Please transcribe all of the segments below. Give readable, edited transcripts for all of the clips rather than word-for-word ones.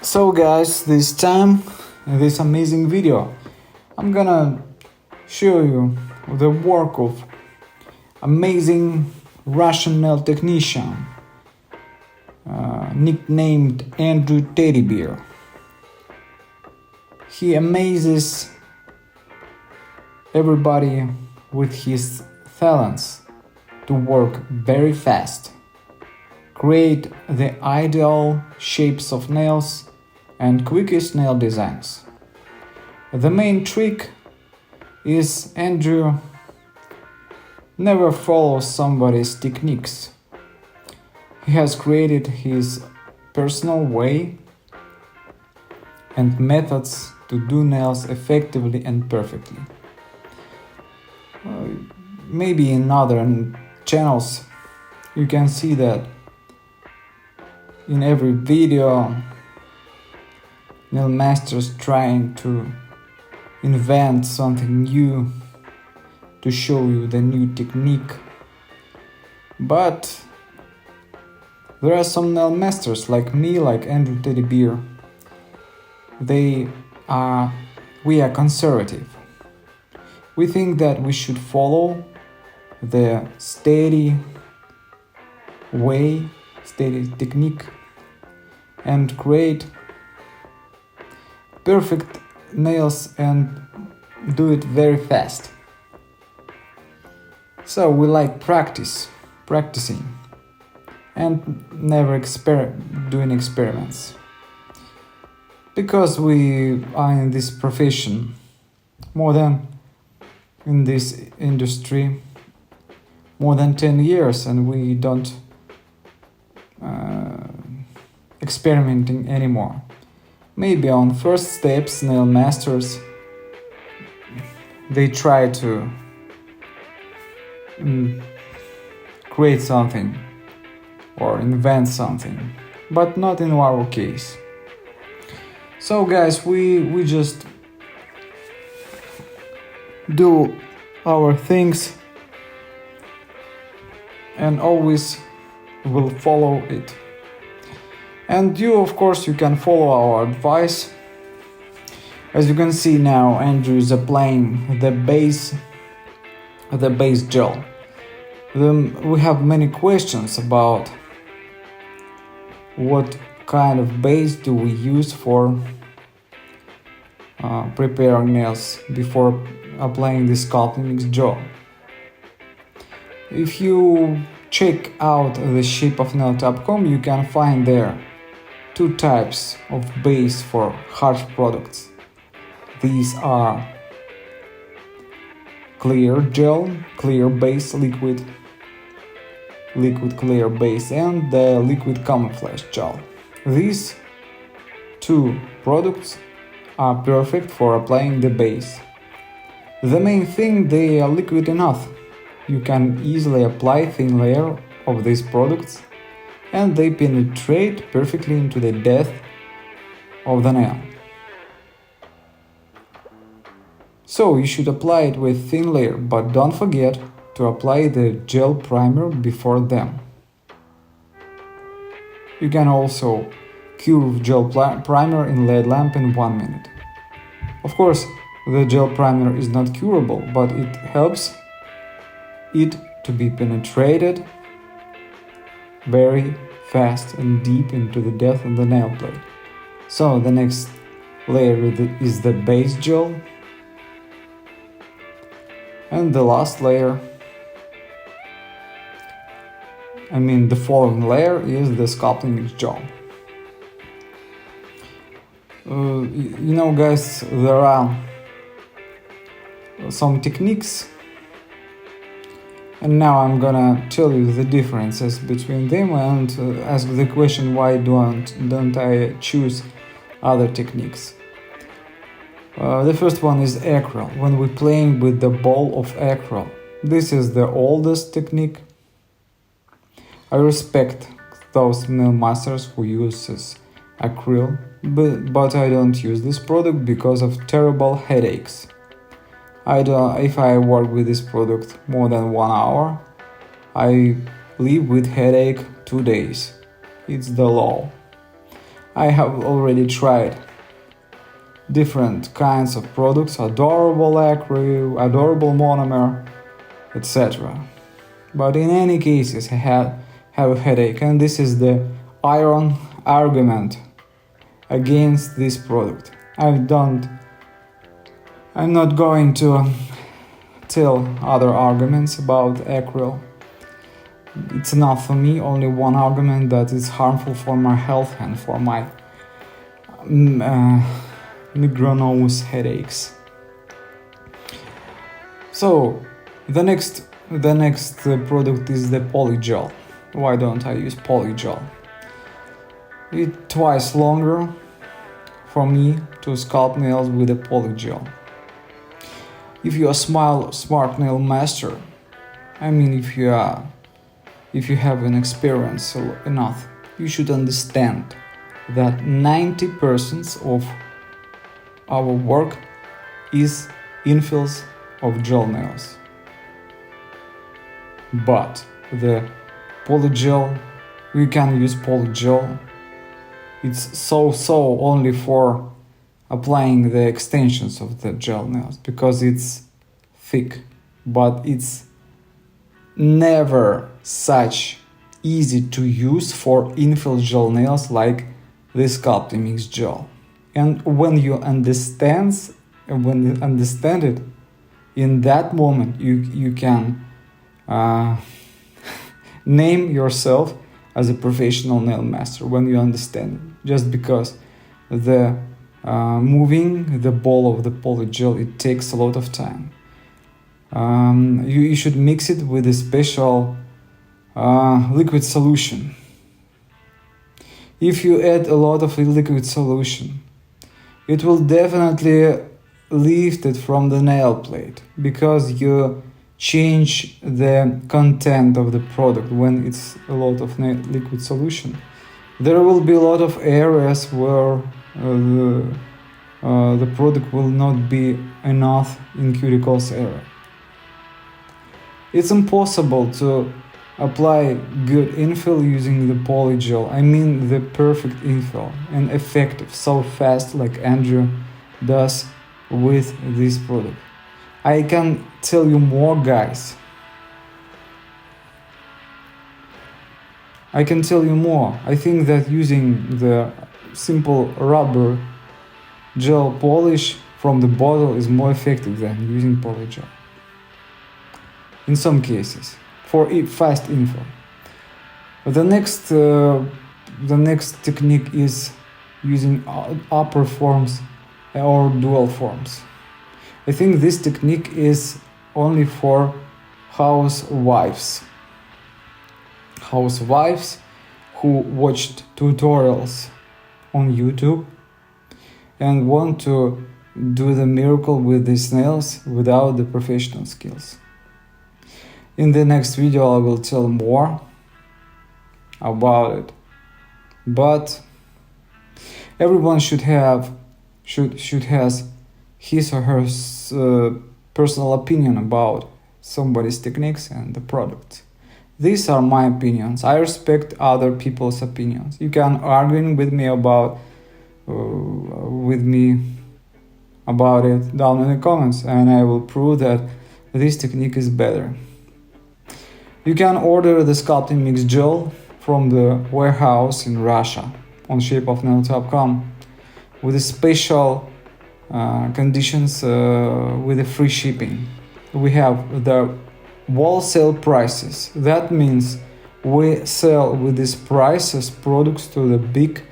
So guys, this time, in this amazing video, I'm gonna show you the work of amazing Russian nail technician, nicknamed Andrew Teddy Bear. He amazes everybody with his talents to work very fast, create the ideal shapes of nails and quickest nail designs. The main trick is Andrew never follows somebody's techniques. He has created his personal way and methods to do nails effectively and perfectly. Maybe in other channels you can see that in every video nail masters trying to invent something new to show you the new technique. But there are some nail masters like me, like Andrew Teddy Bear. We are conservative. We think that we should follow the steady way, steady technique, and create perfect nails and do it very fast. So we like practicing, and never doing experiments. Because we are in this profession in this industry more than 10 years, and we don't experimenting anymore. Maybe on first steps, nail masters, they try to create something or invent something, but not in our case. So guys, we just do our things and always will follow it. And you, of course, you can follow our advice. As you can see now, Andrew is applying the base gel. We have many questions about what kind of base do we use for preparing nails before applying the sculpting mix gel. If you check out the shapeofnail.com, you can find there two types of base for harsh products. These are clear gel, clear base, liquid clear base, and the liquid camouflage gel. These two products are perfect for applying the base. The main thing, they are liquid enough. You can easily apply thin layer of these products and they penetrate perfectly into the depth of the nail. So you should apply it with thin layer, but don't forget to apply the gel primer before them. You can also cure gel primer in LED lamp in 1 minute. Of course, the gel primer is not curable, but it helps it to be penetrated very fast and deep into the depth of the nail plate. So the next layer is the base gel, and the last layer, the following layer is the sculpting mix gel. Guys, there are some techniques, and now I'm gonna tell you the differences between them and ask the question, why don't I choose other techniques. The first one is acrylic. When we're playing with the ball of acrylic, this is the oldest technique. I respect those nail masters who uses acrylic, but I don't use this product because of terrible headaches. If I work with this product more than 1 hour, I live with headache 2 days. It's the law. I have already tried different kinds of products, adorable acrylic, adorable monomer, etc. But in any cases, I have a headache, and this is the iron argument against this product. I'm not going to tell other arguments about acrylic. It's enough for me, only one argument that is harmful for my health and for my migrainous headaches. So the next product is the Polygel. Why don't I use Polygel? It's twice longer for me to sculpt nails with a Polygel. If you are smart nail master, I mean if you have an experience enough, you should understand that 90% of our work is infills of gel nails. But the Polygel, we can use Polygel. It's so only for applying the extensions of the gel nails because it's thick, but it's never such easy to use for infill gel nails like the sculpting mix gel. And when you understand it, in that moment you can name yourself as a professional nail master when you understand it. Just because the moving the ball of the Polygel, it takes a lot of time. You should mix it with a special liquid solution. If you add a lot of liquid solution, it will definitely lift it from the nail plate because you change the content of the product when it's a lot of liquid solution. There will be a lot of areas where the product will not be enough in cuticles area. It's impossible to apply good infill using the Polygel. I mean the perfect infill and effective, so fast like Andrew does with this product. I can tell you more, guys. I can tell you more. I think that using the simple rubber gel polish from the bottle is more effective than using Polygel. In some cases, for fast infill. The next technique is using upper forms or dual forms. I think this technique is only for housewives who watched tutorials on YouTube and want to do the miracle with these nails without the professional skills. In the next video I will tell more about it, but everyone should has his or her personal opinion about somebody's techniques and the product. These are my opinions. I respect other people's opinions. You can argue with me about it down in the comments, and I will prove that this technique is better. You can order the sculpting mix gel from the warehouse in Russia on shapeofnail.com with a special conditions with the free shipping. We have the wholesale prices. That means we sell with these prices products to the big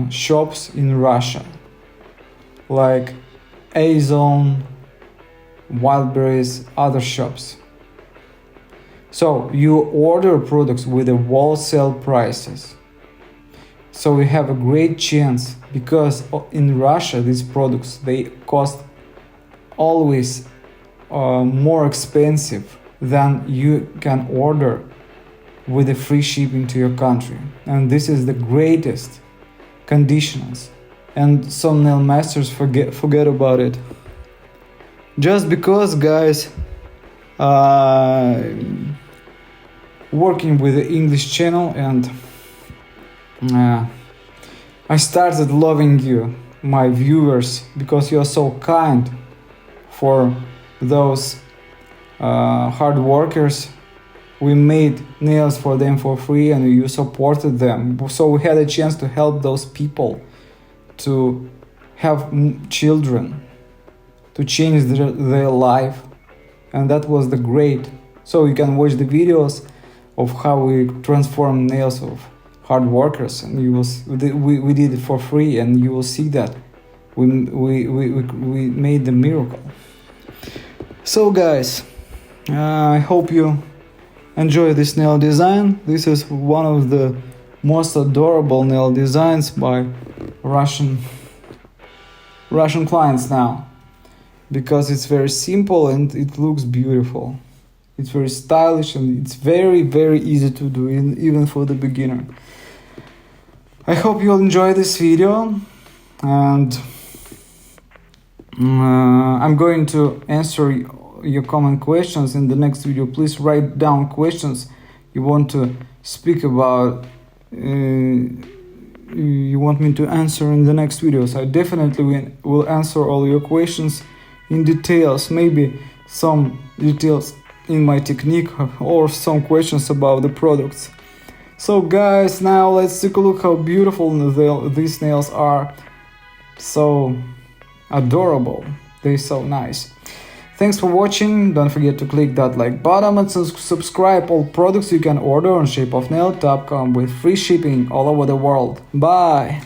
shops in Russia, like A-Zone, Wildberries, other shops. So you order products with the wholesale prices. So we have a great chance because in Russia these products, they cost always more expensive than you can order with the free shipping to your country. And this is the greatest conditions. And some nail masters forget about it. Just because, guys, working with the English channel and I started loving you, my viewers, because you are so kind for those hard workers. We made nails for them for free and you supported them. So we had a chance to help those people to have children, to change their life. And that was the great. So you can watch the videos of how we transform nails of hard workers, and you will we did it for free, and you will see that we made the miracle. So guys, I hope you enjoy this nail design. This is one of the most adorable nail designs by Russian clients now, because it's very simple and it looks beautiful. It's very stylish and it's very, very easy to do, even for the beginner. I hope you'll enjoy this video, and I'm going to answer your common questions in the next video. Please write down questions you want to speak about, you want me to answer in the next videos. I definitely will answer all your questions in details, maybe some details in my technique or some questions about the products. So guys, now let's take a look how beautiful these nails are. So adorable, they're so nice. Thanks for watching. Don't forget to click that like button and subscribe. All products you can order on shapeofnail.com with free shipping all over the world. Bye.